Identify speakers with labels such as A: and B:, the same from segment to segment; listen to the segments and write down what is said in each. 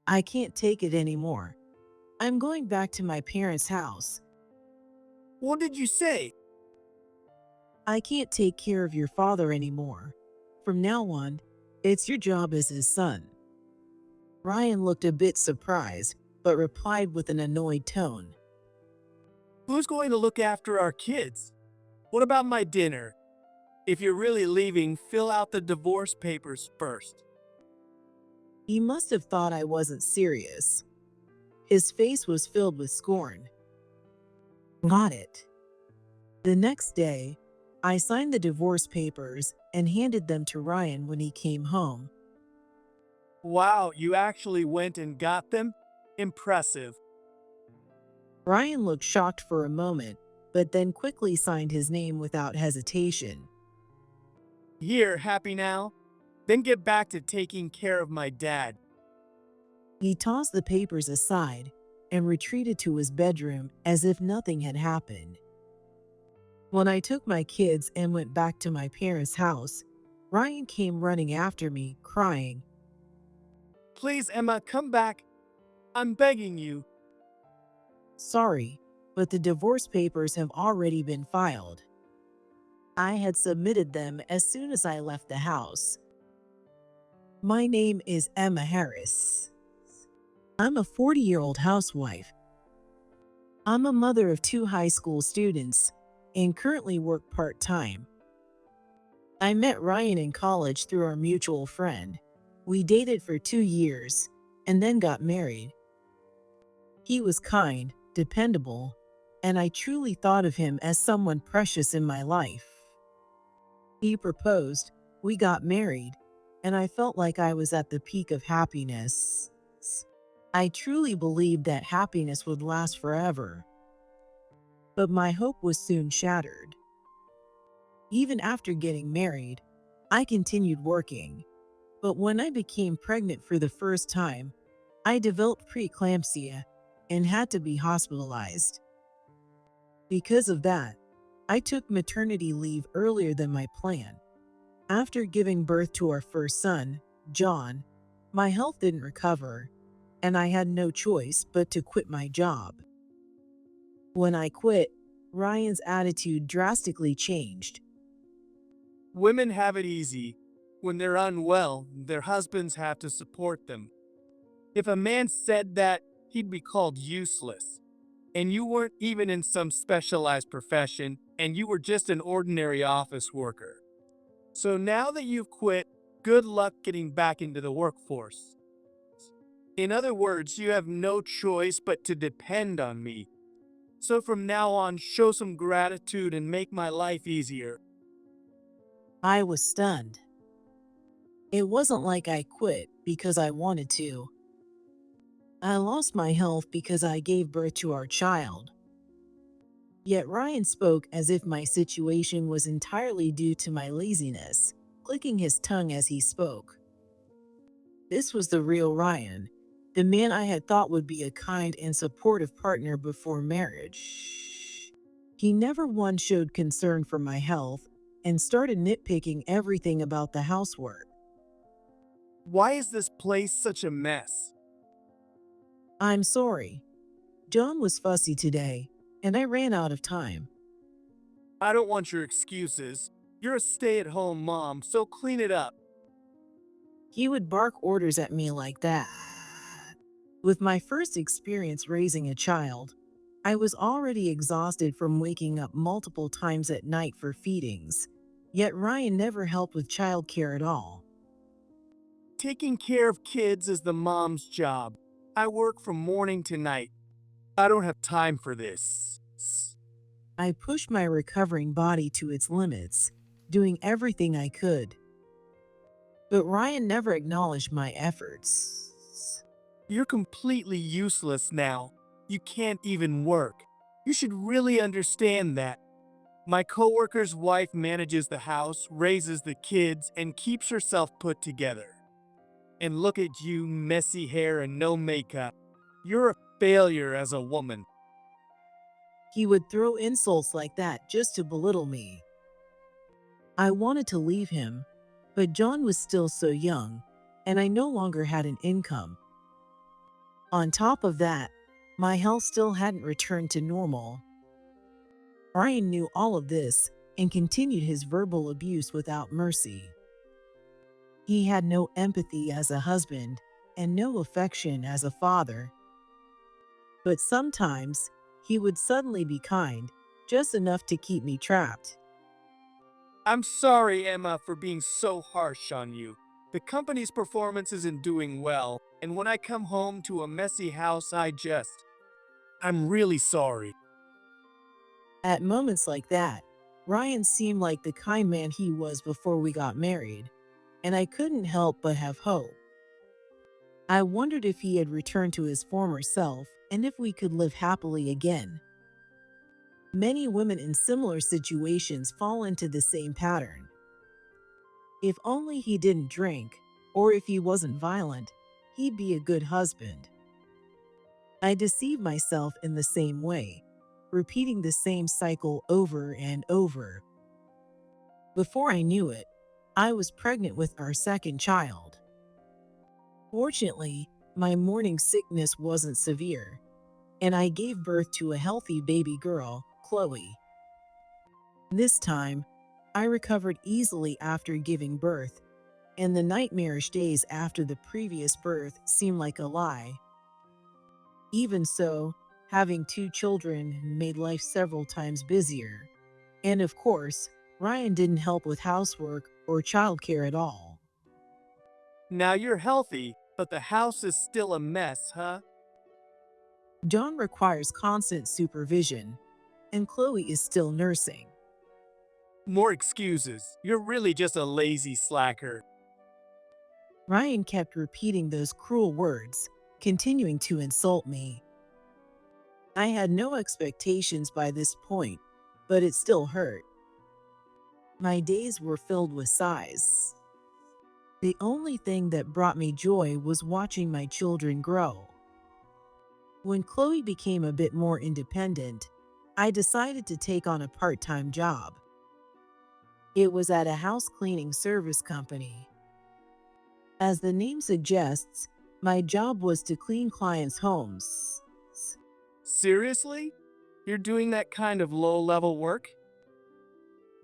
A: I can't take it anymore. I'm going back to my parents' house.
B: What did you say?
A: I can't take care of your father anymore. From now on, it's your job as his son. Ryan looked a bit surprised, but replied with an annoyed tone.
B: Who's going to look after our kids? What about my dinner? If you're really leaving, fill out the divorce papers first.
A: He must have thought I wasn't serious. His face was filled with scorn. Got it. The next day, I signed the divorce papers and handed them to Ryan when he came home.
B: Wow, you actually went and got them? Impressive.
A: Ryan looked shocked for a moment, but then quickly signed his name without hesitation.
B: Here, happy now? Then get back to taking care of my dad.
A: He tossed the papers aside and retreated to his bedroom as if nothing had happened. When I took my kids and went back to my parents' house, Ryan came running after me, crying.
B: Please, Emma, come back. I'm begging you.
A: Sorry, but the divorce papers have already been filed. I had submitted them as soon as I left the house. My name is Emma Harris. I'm a 40-year-old housewife. I'm a mother of 2 high school students and currently work part-time. I met Ryan in college through our mutual friend. We dated for 2 years and then got married. He was kind, dependable, and I truly thought of him as someone precious in my life. He proposed, we got married, and I felt like I was at the peak of happiness. I truly believed that happiness would last forever. But my hope was soon shattered. Even after getting married, I continued working. But when I became pregnant for the first time, I developed preeclampsia and had to be hospitalized. Because of that, I took maternity leave earlier than my plan. After giving birth to our first son, John, my health didn't recover, and I had no choice but to quit my job. When I quit, Ryan's attitude drastically changed.
B: Women have it easy. When they're unwell, their husbands have to support them. If a man said that, he'd be called useless. And you weren't even in some specialized profession, and you were just an ordinary office worker. So now that you've quit, good luck getting back into the workforce. In other words, you have no choice but to depend on me. So from now on, show some gratitude and make my life easier.
A: I was stunned. It wasn't like I quit because I wanted to. I lost my health because I gave birth to our child. Yet Ryan spoke as if my situation was entirely due to my laziness, clicking his tongue as he spoke. This was the real Ryan, the man I had thought would be a kind and supportive partner before marriage. He never once showed concern for my health and started nitpicking everything about the housework.
B: Why is this place such a mess?
A: I'm sorry. John was fussy today, and I ran out of time.
B: I don't want your excuses. You're a stay-at-home mom, so clean it up.
A: He would bark orders at me like that. With my first experience raising a child, I was already exhausted from waking up multiple times at night for feedings, yet Ryan never helped with childcare at all.
B: Taking care of kids is the mom's job. I work from morning to night. I don't have time for this.
A: I pushed my recovering body to its limits, doing everything I could. But Ryan never acknowledged my efforts.
B: You're completely useless now. You can't even work. You should really understand that. My coworker's wife manages the house, raises the kids, and keeps herself put together. And look at you, messy hair and no makeup. You're a failure as a woman.
A: He would throw insults like that just to belittle me. I wanted to leave him, but John was still so young, and I no longer had an income. On top of that, my health still hadn't returned to normal. Ryan knew all of this and continued his verbal abuse without mercy. He had no empathy as a husband and no affection as a father. But sometimes he would suddenly be kind, just enough to keep me trapped.
B: I'm sorry, Emma, for being so harsh on you. The company's performance isn't doing well, and when I come home to a messy house, I'm really sorry.
A: At moments like that, Ryan seemed like the kind man he was before we got married, and I couldn't help but have hope. I wondered if he had returned to his former self and if we could live happily again. Many women in similar situations fall into the same pattern. If only he didn't drink, or if he wasn't violent, he'd be a good husband. I deceived myself in the same way, repeating the same cycle over and over. Before I knew it, I was pregnant with our second child. Fortunately, my morning sickness wasn't severe, and I gave birth to a healthy baby girl, Chloe. This time, I recovered easily after giving birth, and the nightmarish days after the previous birth seemed like a lie. Even so, having two children made life several times busier. And of course, Ryan didn't help with housework or childcare at all.
B: Now you're healthy, but the house is still a mess, huh?
A: John requires constant supervision, and Chloe is still nursing.
B: More excuses. You're really just a lazy slacker.
A: Ryan kept repeating those cruel words, continuing to insult me. I had no expectations by this point, but it still hurt. My days were filled with sighs. The only thing that brought me joy was watching my children grow. When Chloe became a bit more independent, I decided to take on a part-time job. It was at a house cleaning service company. As the name suggests, my job was to clean clients' homes.
B: Seriously? You're doing that kind of low-level work?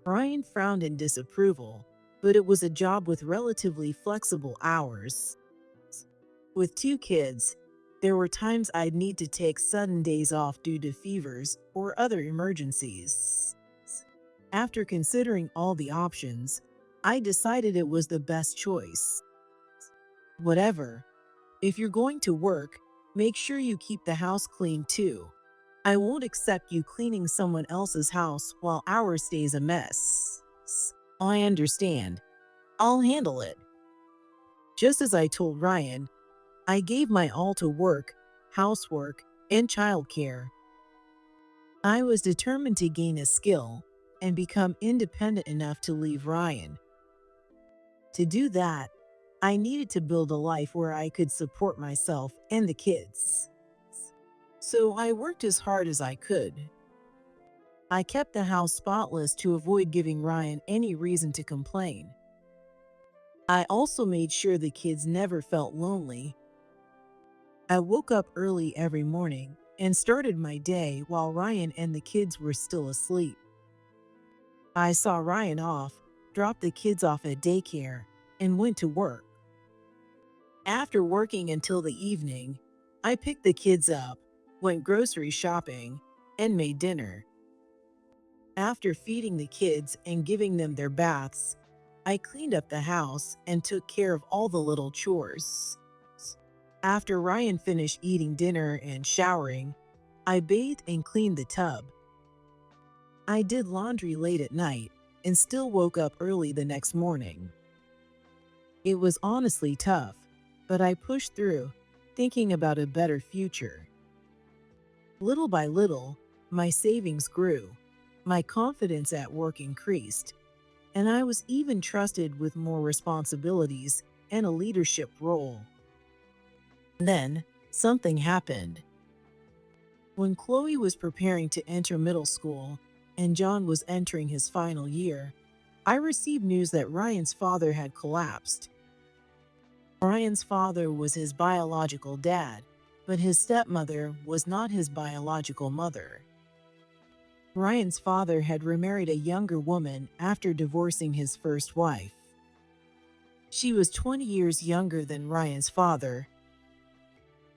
A: Ryan frowned in disapproval, but it was a job with relatively flexible hours. With two kids, there were times I'd need to take sudden days off due to fevers or other emergencies. After considering all the options, I decided it was the best choice. Whatever, if you're going to work, make sure you keep the house clean too. I won't accept you cleaning someone else's house while ours stays a mess. I understand. I'll handle it. Just as I told Ryan, I gave my all to work, housework, and childcare. I was determined to gain a skill and become independent enough to leave Ryan. To do that, I needed to build a life where I could support myself and the kids. So I worked as hard as I could. I kept the house spotless to avoid giving Ryan any reason to complain. I also made sure the kids never felt lonely. I woke up early every morning and started my day while Ryan and the kids were still asleep. I saw Ryan off, dropped the kids off at daycare, and went to work. After working until the evening, I picked the kids up, went grocery shopping, and made dinner. After feeding the kids and giving them their baths, I cleaned up the house and took care of all the little chores. After Ryan finished eating dinner and showering, I bathed and cleaned the tub. I did laundry late at night and still woke up early the next morning. It was honestly tough, but I pushed through, thinking about a better future. Little by little, my savings grew, my confidence at work increased, and I was even trusted with more responsibilities and a leadership role. Then, something happened. When Chloe was preparing to enter middle school and John was entering his final year, I received news that Ryan's father had collapsed. Ryan's father was his biological dad, but his stepmother was not his biological mother. Ryan's father had remarried a younger woman after divorcing his first wife. She was 20 years younger than Ryan's father.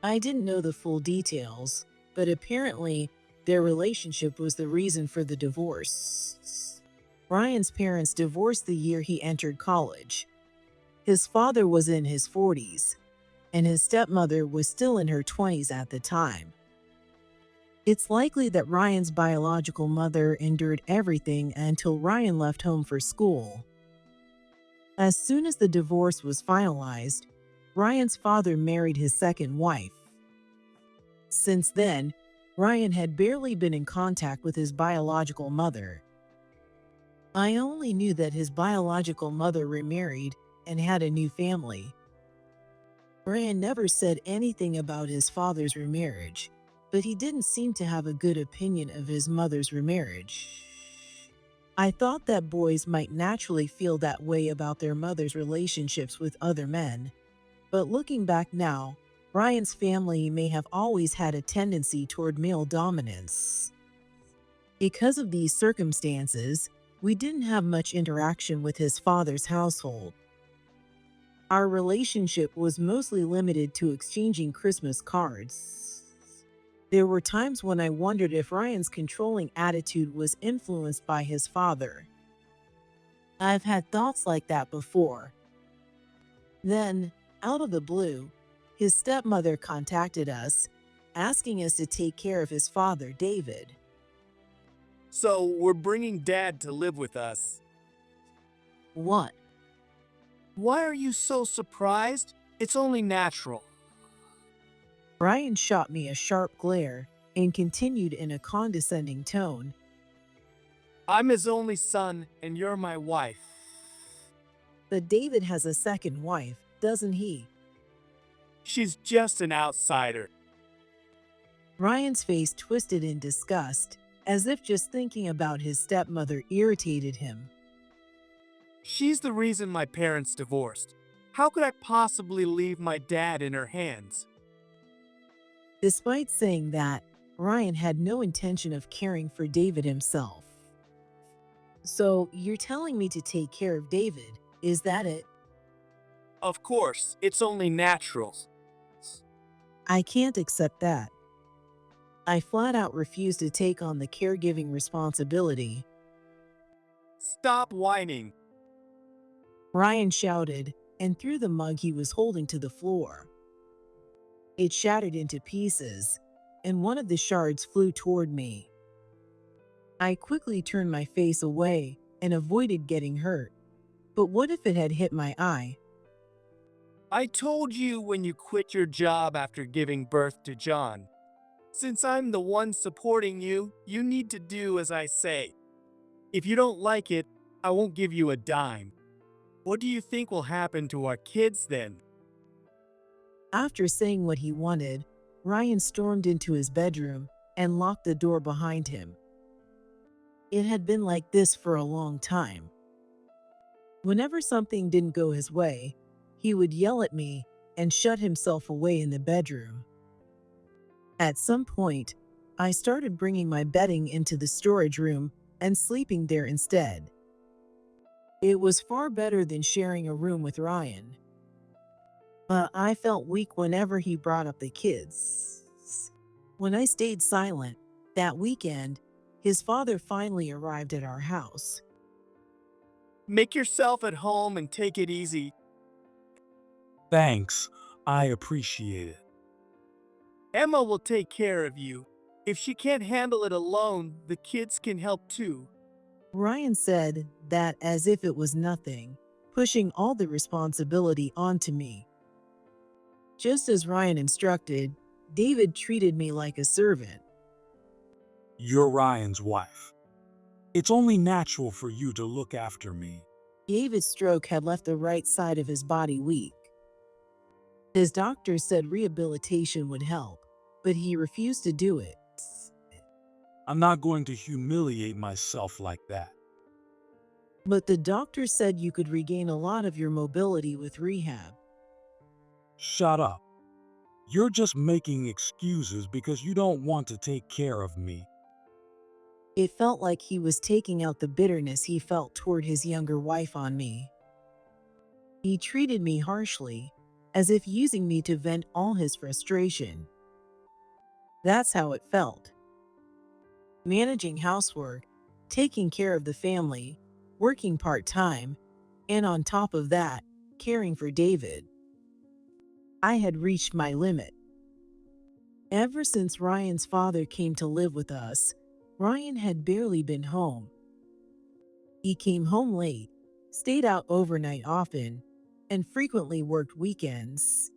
A: I didn't know the full details, but apparently their relationship was the reason for the divorce. Ryan's parents divorced the year he entered college. His father was in his 40s, and his stepmother was still in her 20s at the time. It's likely that Ryan's biological mother endured everything until Ryan left home for school. As soon as the divorce was finalized, Ryan's father married his second wife. Since then, Ryan had barely been in contact with his biological mother. I only knew that his biological mother remarried and had a new family. Ryan never said anything about his father's remarriage, but he didn't seem to have a good opinion of his mother's remarriage. I thought that boys might naturally feel that way about their mother's relationships with other men, but looking back now, Ryan's family may have always had a tendency toward male dominance. Because of these circumstances, we didn't have much interaction with his father's household. Our relationship was mostly limited to exchanging Christmas cards. There were times when I wondered if Ryan's controlling attitude was influenced by his father. I've had thoughts like that before. Then, out of the blue, his stepmother contacted us, asking us to take care of his father, David.
B: So we're bringing Dad to live with us.
A: What?
B: Why are you so surprised? It's only natural.
A: Ryan shot me a sharp glare and continued in a condescending tone.
B: I'm his only son, and you're my wife.
A: But David has a second wife, doesn't he?
B: She's just an outsider.
A: Ryan's face twisted in disgust, as if just thinking about his stepmother irritated him.
B: She's the reason my parents divorced. How could I possibly leave my dad in her hands?
A: Despite saying that, Ryan had no intention of caring for David himself. So, you're telling me to take care of David, is that it?
B: Of course, it's only natural.
A: I can't accept that. I flat out refuse to take on the caregiving responsibility.
B: Stop whining.
A: Ryan shouted and threw the mug he was holding to the floor. It shattered into pieces, and one of the shards flew toward me. I quickly turned my face away and avoided getting hurt. But what if it had hit my eye?
B: I told you when you quit your job after giving birth to John. Since I'm the one supporting you, you need to do as I say. If you don't like it, I won't give you a dime. What do you think will happen to our kids then?
A: After saying what he wanted, Ryan stormed into his bedroom and locked the door behind him. It had been like this for a long time. Whenever something didn't go his way, he would yell at me and shut himself away in the bedroom. At some point, I started bringing my bedding into the storage room and sleeping there instead. It was far better than sharing a room with Ryan. But I felt weak whenever he brought up the kids. When I stayed silent, that weekend, his father finally arrived at our house.
B: Make yourself at home and take it easy.
C: Thanks, I appreciate it.
B: Emma will take care of you. If she can't handle it alone, the kids can help too.
A: Ryan said that as if it was nothing, pushing all the responsibility onto me. Just as Ryan instructed, David treated me like a servant.
C: You're Ryan's wife. It's only natural for you to look after me.
A: David's stroke had left the right side of his body weak. His doctor said rehabilitation would help, but he refused to do it.
C: I'm not going to humiliate myself like that.
A: But the doctor said you could regain a lot of your mobility with rehab.
C: Shut up. You're just making excuses because you don't want to take care of me.
A: It felt like he was taking out the bitterness he felt toward his younger wife on me. He treated me harshly, as if using me to vent all his frustration. That's how it felt. Managing housework, taking care of the family, working part-time, and on top of that, caring for David. I had reached my limit. Ever since Ryan's father came to live with us, Ryan had barely been home. He came home late, stayed out overnight often, and frequently worked weekends.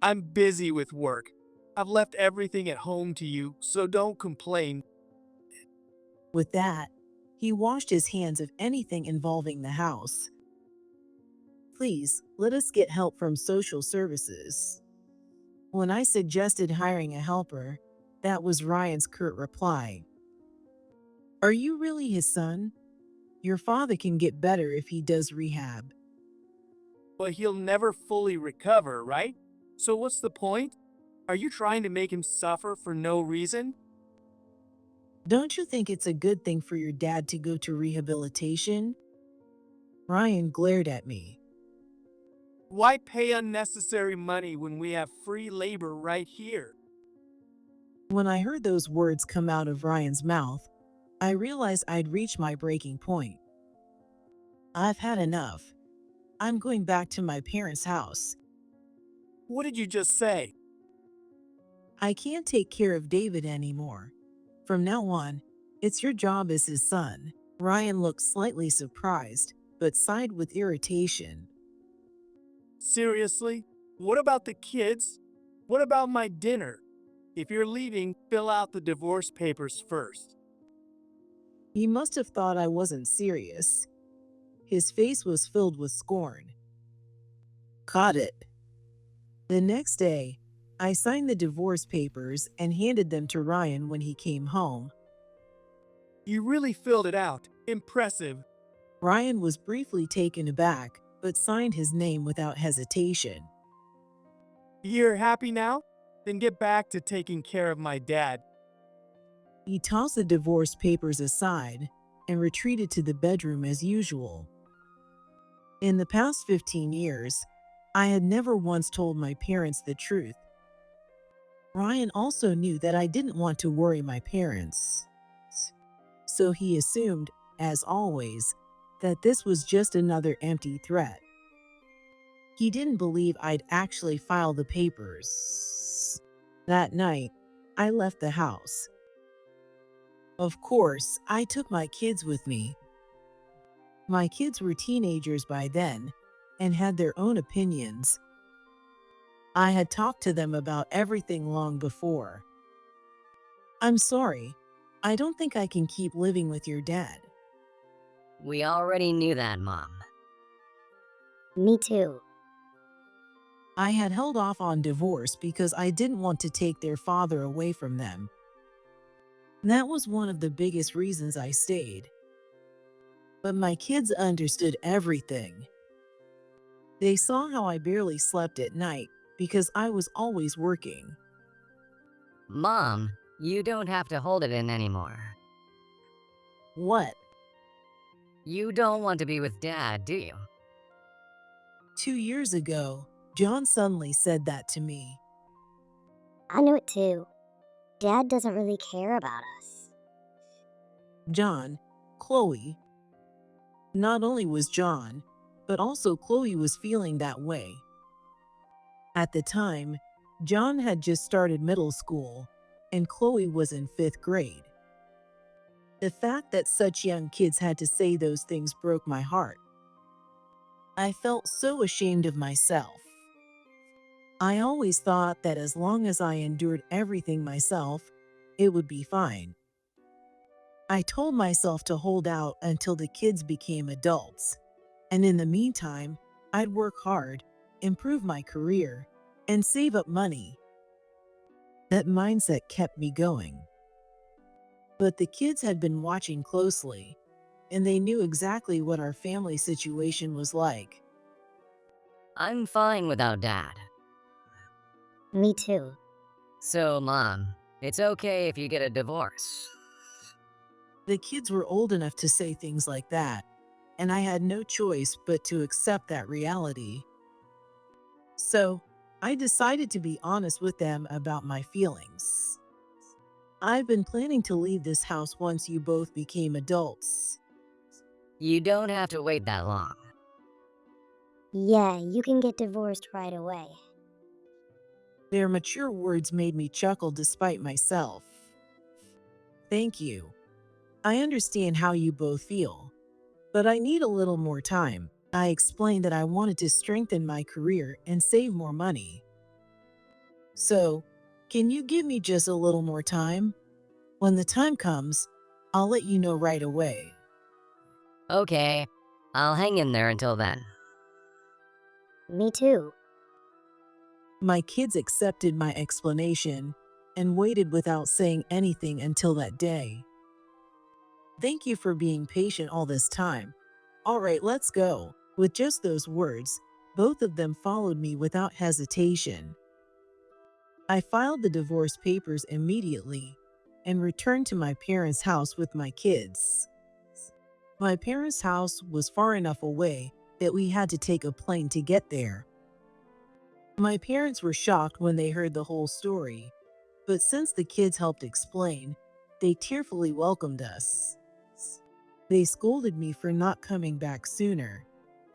B: I'm busy with work. I've left everything at home to you, so don't complain.
A: With that, he washed his hands of anything involving the house. Please, let us get help from social services. When I suggested hiring a helper, that was Ryan's curt reply. Are you really his son? Your father can get better if he does rehab.
B: But he'll never fully recover, right? So what's the point? Are you trying to make him suffer for no reason?
A: Don't you think it's a good thing for your dad to go to rehabilitation? Ryan glared at me.
B: Why pay unnecessary money when we have free labor right here?
A: When I heard those words come out of Ryan's mouth, I realized I'd reached my breaking point. I've had enough. I'm going back to my parents' house.
B: What did you just say?
A: I can't take care of David anymore. From now on, it's your job as his son. Ryan looked slightly surprised, but sighed with irritation.
B: Seriously? What about the kids? What about my dinner? If you're leaving, fill out the divorce papers first.
A: He must have thought I wasn't serious. His face was filled with scorn. Caught it. The next day, I signed the divorce papers and handed them to Ryan when he came home.
B: You really filled it out. Impressive.
A: Ryan was briefly taken aback, but signed his name without hesitation.
B: You're happy now? Then get back to taking care of my dad.
A: He tossed the divorce papers aside and retreated to the bedroom as usual. In the past 15 years, I had never once told my parents the truth. Ryan also knew that I didn't want to worry my parents. So he assumed, as always, that this was just another empty threat. He didn't believe I'd actually file the papers. That night, I left the house. Of course, I took my kids with me. My kids were teenagers by then and had their own opinions. I had talked to them about everything long before. I'm sorry. I don't think I can keep living with your dad.
D: We already knew that, Mom.
E: Me too.
A: I had held off on divorce because I didn't want to take their father away from them. That was one of the biggest reasons I stayed. But my kids understood everything. They saw how I barely slept at night because I was always working.
D: Mom, you don't have to hold it in anymore.
A: What?
D: You don't want to be with Dad, do you?
A: 2 years ago, John suddenly said that to me.
E: I knew it too. Dad doesn't really care about us.
A: John, Chloe. Not only was John, but also Chloe was feeling that way. At the time, John had just started middle school, and Chloe was in 5th grade. The fact that such young kids had to say those things broke my heart. I felt so ashamed of myself. I always thought that as long as I endured everything myself, it would be fine. I told myself to hold out until the kids became adults, and in the meantime, I'd work hard, improve my career, and save up money. That mindset kept me going. But the kids had been watching closely, and they knew exactly what our family situation was like.
D: I'm fine without Dad.
E: Me too.
D: So, Mom, it's okay if you get a divorce.
A: The kids were old enough to say things like that, and I had no choice but to accept that reality. So, I decided to be honest with them about my feelings. I've been planning to leave this house once you both became adults.
D: You don't have to wait that long.
E: Yeah, you can get divorced right away.
A: Their mature words made me chuckle despite myself. Thank you. I understand how you both feel, but I need a little more time. I explained that I wanted to strengthen my career and save more money. So, can you give me just a little more time? When the time comes, I'll let you know right away.
D: Okay, I'll hang in there until then.
E: Me too.
A: My kids accepted my explanation and waited without saying anything until that day. Thank you for being patient all this time. All right, let's go. With just those words, both of them followed me without hesitation. I filed the divorce papers immediately and returned to my parents' house with my kids. My parents' house was far enough away that we had to take a plane to get there. My parents were shocked when they heard the whole story, but since the kids helped explain, they tearfully welcomed us. They scolded me for not coming back sooner,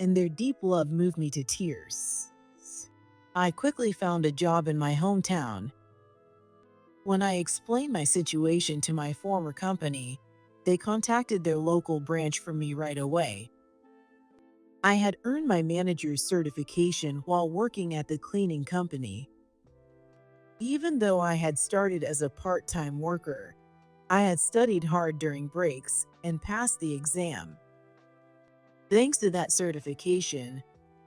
A: and their deep love moved me to tears. I quickly found a job in my hometown. When I explained my situation to my former company, they contacted their local branch for me right away. I had earned my manager's certification while working at the cleaning company. Even though I had started as a part-time worker, I had studied hard during breaks and passed the exam. Thanks to that certification,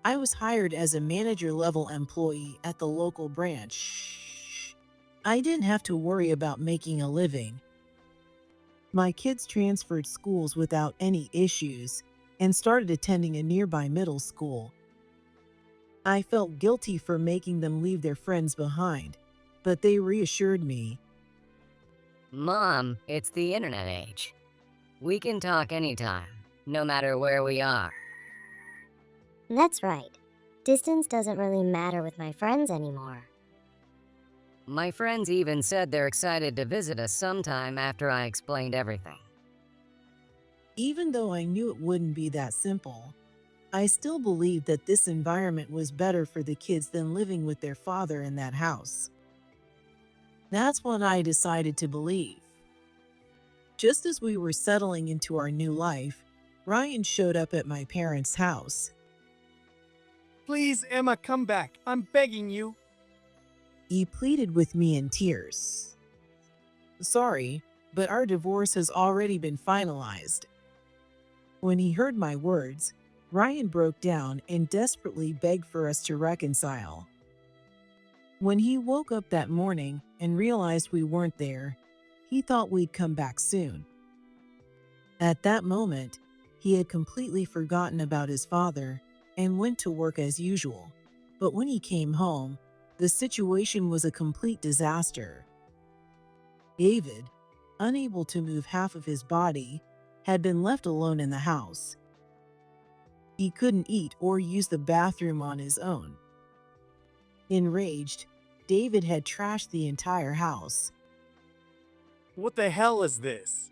A: I was hired as a manager-level employee at the local branch. I didn't have to worry about making a living. My kids transferred schools without any issues and started attending a nearby middle school. I felt guilty for making them leave their friends behind, but they reassured me.
D: Mom, it's the internet age. We can talk anytime, no matter where we are.
E: That's right. Distance doesn't really matter with my friends anymore.
D: My friends even said they're excited to visit us sometime after I explained everything.
A: Even though I knew it wouldn't be that simple, I still believed that this environment was better for the kids than living with their father in that house. That's when I decided to believe. Just as we were settling into our new life, Ryan showed up at my parents' house.
B: Please, Emma, come back. I'm begging you.
A: He pleaded with me in tears. Sorry, but our divorce has already been finalized. When he heard my words, Ryan broke down and desperately begged for us to reconcile. When he woke up that morning and realized we weren't there, he thought we'd come back soon. At that moment, he had completely forgotten about his father and went to work as usual. But when he came home, the situation was a complete disaster. David, unable to move half of his body, had been left alone in the house. He couldn't eat or use the bathroom on his own. Enraged, David had trashed the entire house.
B: What the hell is this?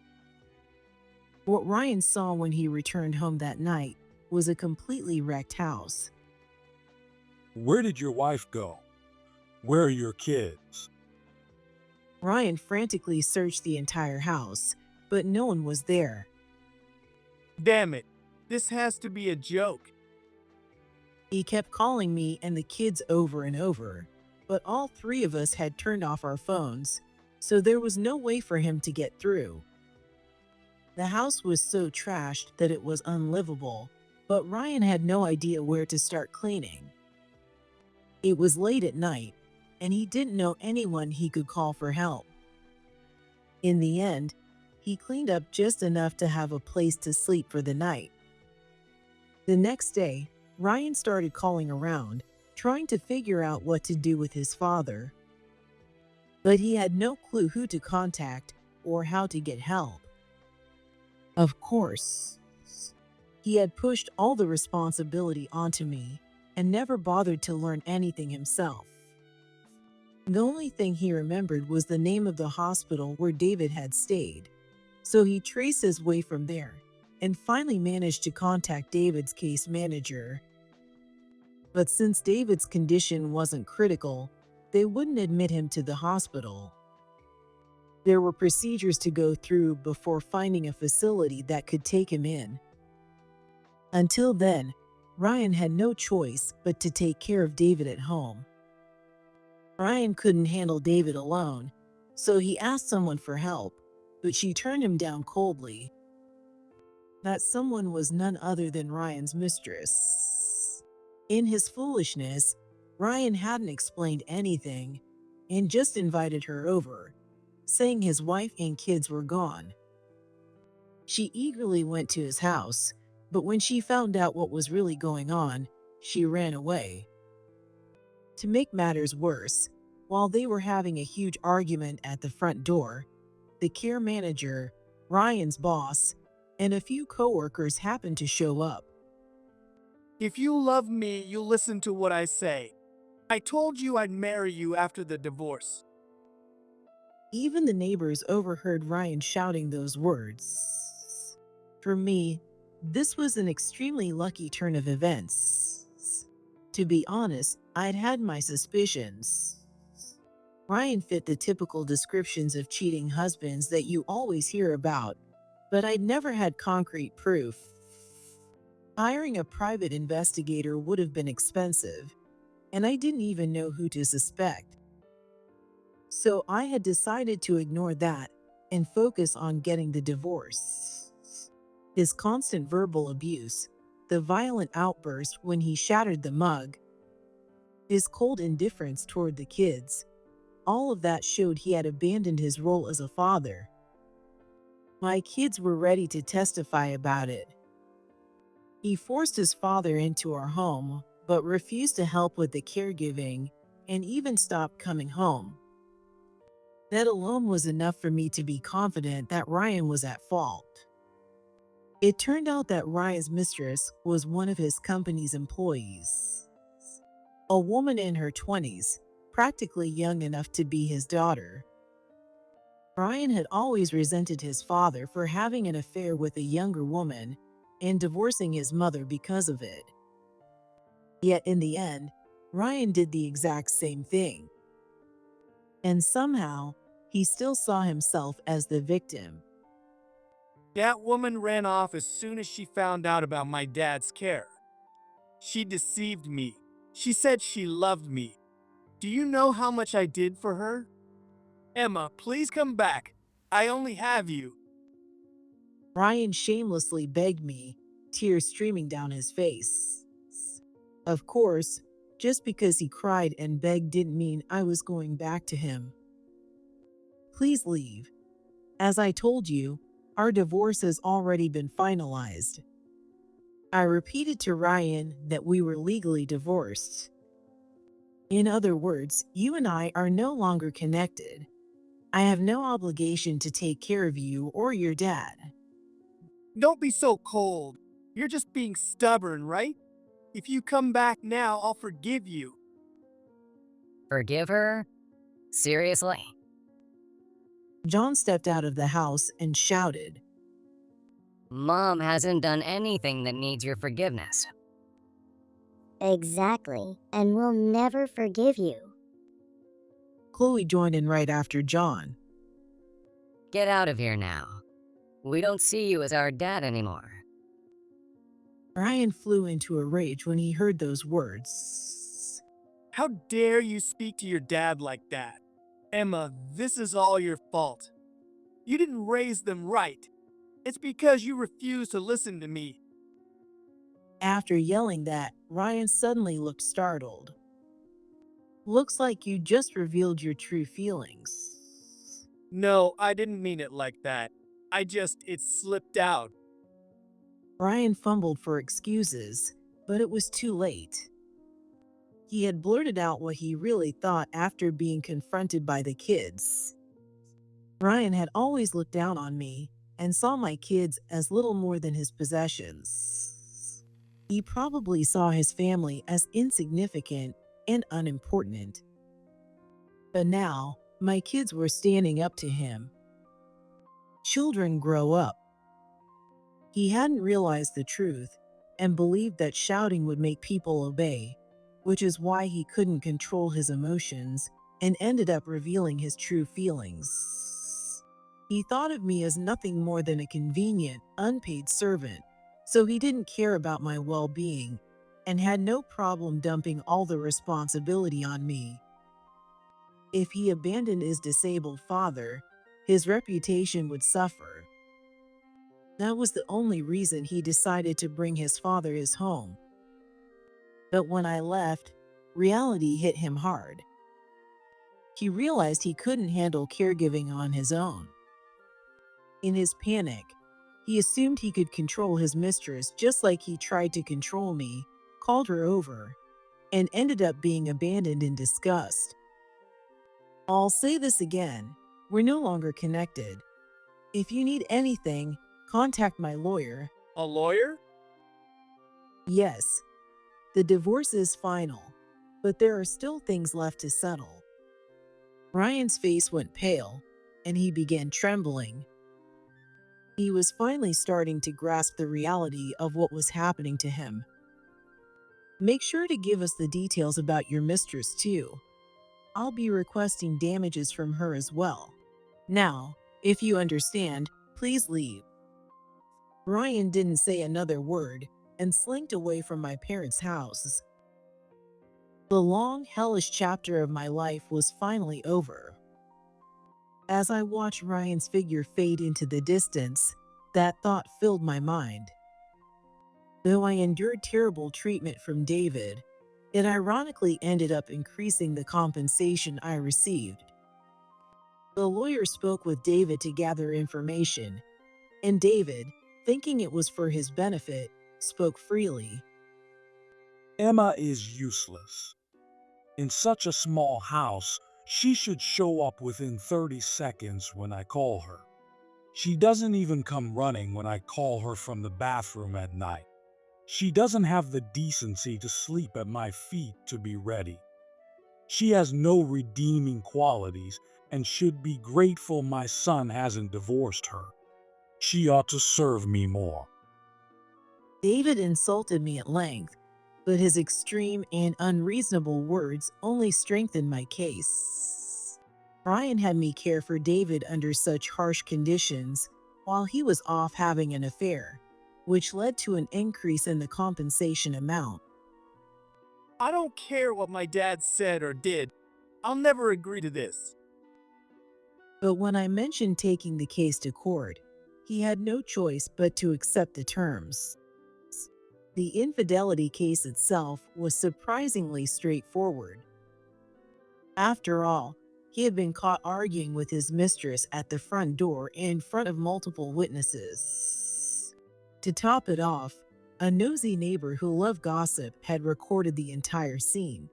A: What Ryan saw when he returned home that night was a completely wrecked house.
C: Where did your wife go? Where are your kids?
A: Ryan frantically searched the entire house, but no one was there.
B: Damn it. This has to be a joke.
A: He kept calling me and the kids over and over, but all three of us had turned off our phones, so there was no way for him to get through. The house was so trashed that it was unlivable, but Ryan had no idea where to start cleaning. It was late at night, and he didn't know anyone he could call for help. In the end, he cleaned up just enough to have a place to sleep for the night. The next day, Ryan started calling around, trying to figure out what to do with his father. But he had no clue who to contact or how to get help. Of course, he had pushed all the responsibility onto me and never bothered to learn anything himself. The only thing he remembered was the name of the hospital where David had stayed, so he traced his way from there and finally managed to contact David's case manager. But since David's condition wasn't critical, they wouldn't admit him to the hospital. There were procedures to go through before finding a facility that could take him in. Until then, Ryan had no choice but to take care of David at home. Ryan couldn't handle David alone, so he asked someone for help, but she turned him down coldly. That someone was none other than Ryan's mistress. In his foolishness, Ryan hadn't explained anything and just invited her over, saying his wife and kids were gone. She eagerly went to his house, but when she found out what was really going on, she ran away. To make matters worse, while they were having a huge argument at the front door, the care manager, Ryan's boss, and a few coworkers happened to show up.
B: If you love me, you'll listen to what I say. I told you I'd marry you after the divorce.
A: Even the neighbors overheard Ryan shouting those words. For me, this was an extremely lucky turn of events. To be honest, I'd had my suspicions. Ryan fit the typical descriptions of cheating husbands that you always hear about, but I'd never had concrete proof. Hiring a private investigator would have been expensive, and I didn't even know who to suspect. So I had decided to ignore that and focus on getting the divorce. His constant verbal abuse, the violent outburst when he shattered the mug, his cold indifference toward the kids, all of that showed he had abandoned his role as a father. My kids were ready to testify about it. He forced his father into our home, but refused to help with the caregiving and even stopped coming home. That alone was enough for me to be confident that Ryan was at fault. It turned out that Ryan's mistress was one of his company's employees. A woman in her 20s, practically young enough to be his daughter. Ryan had always resented his father for having an affair with a younger woman and divorcing his mother because of it. Yet in the end, Ryan did the exact same thing. And somehow, he still saw himself as the victim.
B: That woman ran off as soon as she found out about my dad's care. She deceived me. She said she loved me. Do you know how much I did for her? Emma, please come back. I only have you.
A: Ryan shamelessly begged me, tears streaming down his face. Of course, just because he cried and begged didn't mean I was going back to him. Please leave. As I told you, our divorce has already been finalized. I repeated to Ryan that we were legally divorced. In other words, you and I are no longer connected. I have no obligation to take care of you or your dad.
B: Don't be so cold. You're just being stubborn, right? If you come back now, I'll forgive you.
D: Forgive her? Seriously?
A: John stepped out of the house and shouted.
D: Mom hasn't done anything that needs your forgiveness.
E: Exactly, and we'll never forgive you.
A: Chloe joined in right after John.
D: Get out of here now. We don't see you as our dad anymore.
A: Ryan flew into a rage when he heard those words.
B: How dare you speak to your dad like that? Emma, this is all your fault. You didn't raise them right. It's because you refuse to listen to me.
A: After yelling that, Ryan suddenly looked startled. Looks like you just revealed your true feelings.
B: No, I didn't mean it like that. It slipped out.
A: Ryan fumbled for excuses, but it was too late. He had blurted out what he really thought after being confronted by the kids. Ryan had always looked down on me and saw my kids as little more than his possessions. He probably saw his family as insignificant and unimportant. But now, my kids were standing up to him. Children grow up. He hadn't realized the truth and believed that shouting would make people obey, which is why he couldn't control his emotions and ended up revealing his true feelings. He thought of me as nothing more than a convenient, unpaid servant, so he didn't care about my well-being and had no problem dumping all the responsibility on me. If he abandoned his disabled father, his reputation would suffer. That was the only reason he decided to bring his father his home. But when I left, reality hit him hard. He realized he couldn't handle caregiving on his own. In his panic, he assumed he could control his mistress just like he tried to control me, called her over, and ended up being abandoned in disgust. I'll say this again, we're no longer connected. If you need anything, contact my lawyer.
B: A lawyer?
A: Yes, the divorce is final, but there are still things left to settle. Ryan's face went pale, and he began trembling. He was finally starting to grasp the reality of what was happening to him. Make sure to give us the details about your mistress, too. I'll be requesting damages from her as well. Now, if you understand, please leave. Ryan didn't say another word and slinked away from my parents' house. The long, hellish chapter of my life was finally over. As I watched Ryan's figure fade into the distance, that thought filled my mind. Though I endured terrible treatment from David, it ironically ended up increasing the compensation I received. The lawyer spoke with David to gather information, and David, thinking it was for his benefit, spoke freely.
C: Emma is useless. In such a small house, she should show up within 30 seconds when I call her. She doesn't even come running when I call her from the bathroom at night. She doesn't have the decency to sleep at my feet to be ready. She has no redeeming qualities and should be grateful my son hasn't divorced her. She ought to serve me more.
A: David insulted me at length, but his extreme and unreasonable words only strengthened my case. Ryan had me care for David under such harsh conditions while he was off having an affair, which led to an increase in the compensation amount.
B: I don't care what my dad said or did. I'll never agree to this.
A: But when I mentioned taking the case to court, he had no choice but to accept the terms. The infidelity case itself was surprisingly straightforward. After all, he had been caught arguing with his mistress at the front door in front of multiple witnesses. To top it off, a nosy neighbor who loved gossip had recorded the entire scene.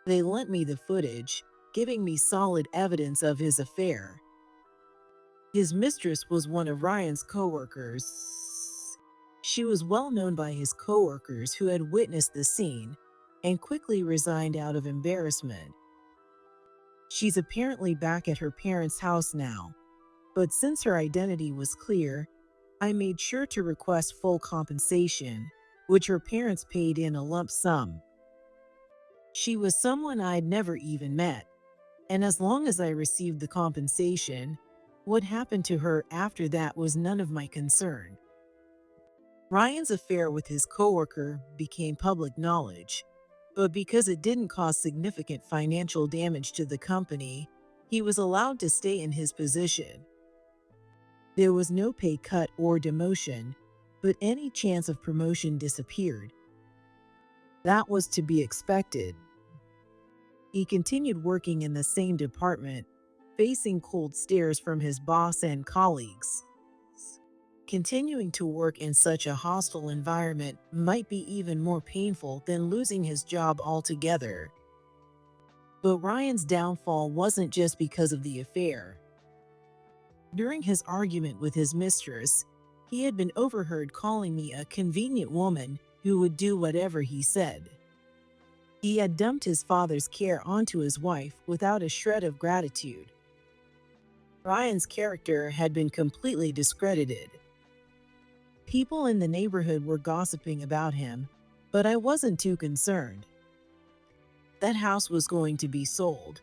A: They lent me the footage, giving me solid evidence of his affair. His mistress was one of Ryan's coworkers. She was well known by his coworkers who had witnessed the scene and quickly resigned out of embarrassment. She's apparently back at her parents' house now, but since her identity was clear, I made sure to request full compensation, which her parents paid in a lump sum. She was someone I'd never even met, and as long as I received the compensation, what happened to her after that was none of my concern. Ryan's affair with his coworker became public knowledge, but because it didn't cause significant financial damage to the company, he was allowed to stay in his position. There was no pay cut or demotion, but any chance of promotion disappeared. That was to be expected. He continued working in the same department, facing cold stares from his boss and colleagues. continuing to work in such a hostile environment might be even more painful than losing his job altogether. But Ryan's downfall wasn't just because of the affair. During his argument with his mistress, he had been overheard calling me a convenient woman who would do whatever he said. He had dumped his father's care onto his wife without a shred of gratitude. Ryan's character had been completely discredited. People in the neighborhood were gossiping about him, but I wasn't too concerned. That house was going to be sold,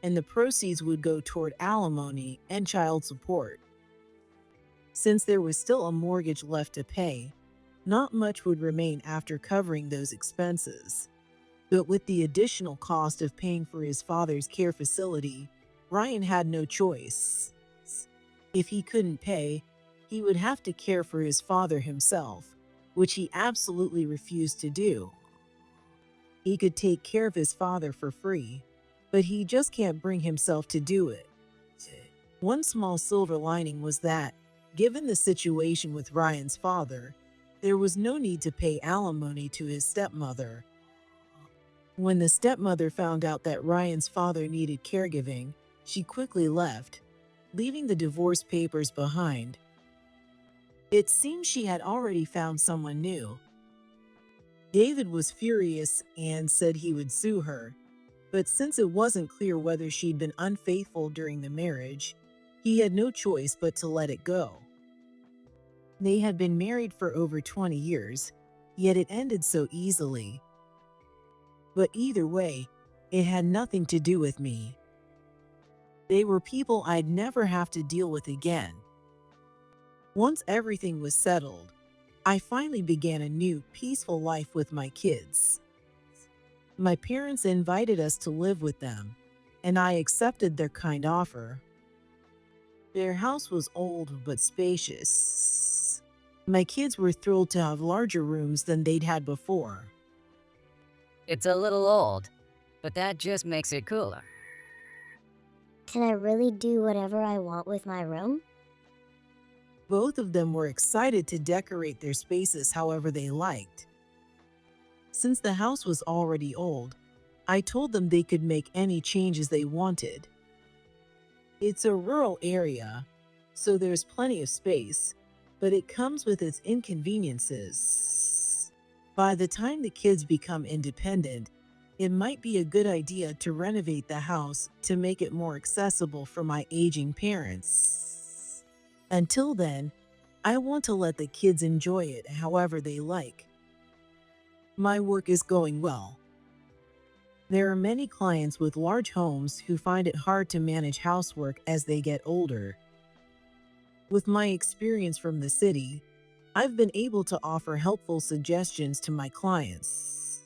A: and the proceeds would go toward alimony and child support. Since there was still a mortgage left to pay, not much would remain after covering those expenses. But with the additional cost of paying for his father's care facility, Ryan had no choice. If he couldn't pay, he would have to care for his father himself, which he absolutely refused to do. He could take care of his father for free, but he just can't bring himself to do it. One small silver lining was that, given the situation with Ryan's father, there was no need to pay alimony to his stepmother. When the stepmother found out that Ryan's father needed caregiving, she quickly left, leaving the divorce papers behind. It seemed she had already found someone new. David was furious and said he would sue her, but since it wasn't clear whether she'd been unfaithful during the marriage, he had no choice but to let it go. They had been married for over 20 years, yet it ended so easily. But either way, it had nothing to do with me. They were people I'd never have to deal with again. Once everything was settled, I finally began a new, peaceful life with my kids. My parents invited us to live with them, and I accepted their kind offer. Their house was old but spacious. My kids were thrilled to have larger rooms than they'd had before.
D: It's a little old, but that just makes it cooler.
E: Can I really do whatever I want with my room?
A: Both of them were excited to decorate their spaces however they liked. Since the house was already old, I told them they could make any changes they wanted. It's a rural area, so there's plenty of space, but it comes with its inconveniences. By the time the kids become independent, it might be a good idea to renovate the house to make it more accessible for my aging parents. Until then, I want to let the kids enjoy it however they like. My work is going well. There are many clients with large homes who find it hard to manage housework as they get older. With my experience from the city, I've been able to offer helpful suggestions to my clients.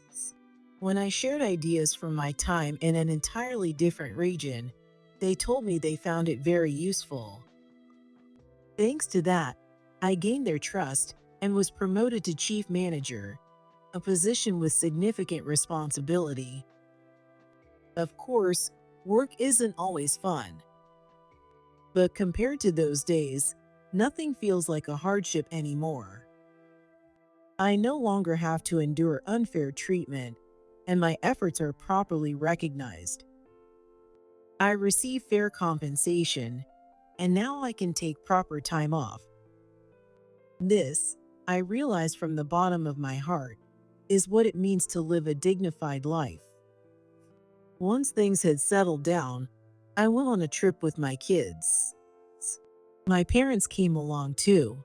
A: When I shared ideas from my time in an entirely different region, they told me they found it very useful. Thanks to that, I gained their trust and was promoted to chief manager, a position with significant responsibility. Of course, work isn't always fun. But compared to those days, nothing feels like a hardship anymore. I no longer have to endure unfair treatment, and my efforts are properly recognized. I receive fair compensation, and now I can take proper time off. This, I realize from the bottom of my heart, is what it means to live a dignified life. Once things had settled down, I went on a trip with my kids. My parents came along too.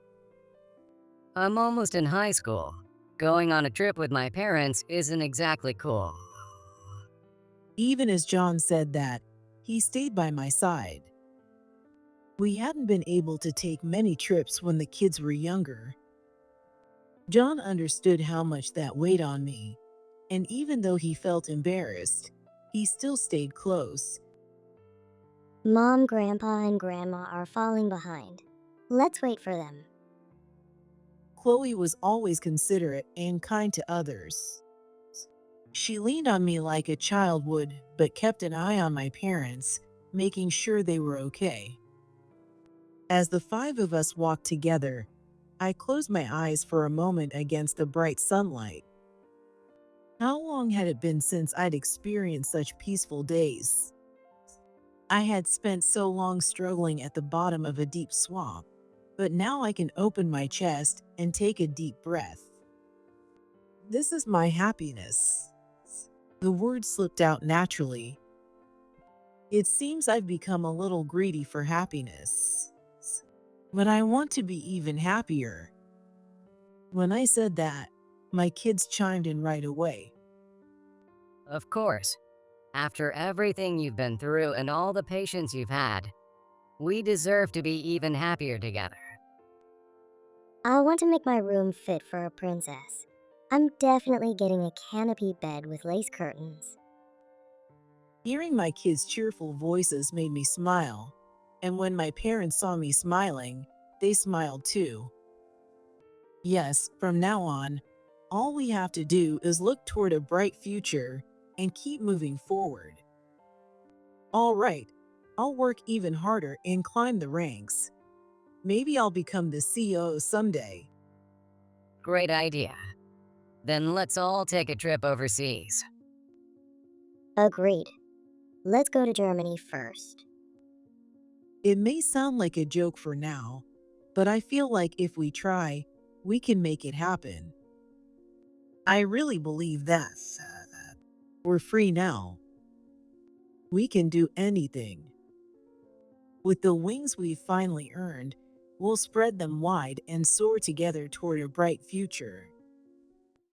D: I'm almost in high school. Going on a trip with my parents isn't exactly cool.
A: Even as John said that, he stayed by my side. We hadn't been able to take many trips when the kids were younger. John understood how much that weighed on me, and even though he felt embarrassed, he still stayed close.
E: Mom, Grandpa, and Grandma are falling behind. Let's wait for them.
A: Chloe was always considerate and kind to others. She leaned on me like a child would, but kept an eye on my parents, making sure they were okay. As the five of us walked together, I closed my eyes for a moment against the bright sunlight. How long had it been since I'd experienced such peaceful days? I had spent so long struggling at the bottom of a deep swamp, but now I can open my chest and take a deep breath. This is my happiness. The words slipped out naturally. It seems I've become a little greedy for happiness, but I want to be even happier. When I said that, my kids chimed in right away.
D: Of course. After everything you've been through and all the patience you've had, we deserve to be even happier together.
E: I'll want to make my room fit for a princess. I'm definitely getting a canopy bed with lace curtains.
A: Hearing my kids' cheerful voices made me smile, and when my parents saw me smiling, they smiled too. Yes, from now on, all we have to do is look toward a bright future and keep moving forward. All right, I'll work even harder and climb the ranks. Maybe I'll become the CEO someday.
D: Great idea. Then let's all take a trip overseas.
E: Agreed. Let's go to Germany first.
A: It may sound like a joke for now, but I feel like if we try, we can make it happen. I really believe that. We're free now. We can do anything. With the wings we've finally earned, we'll spread them wide and soar together toward a bright future.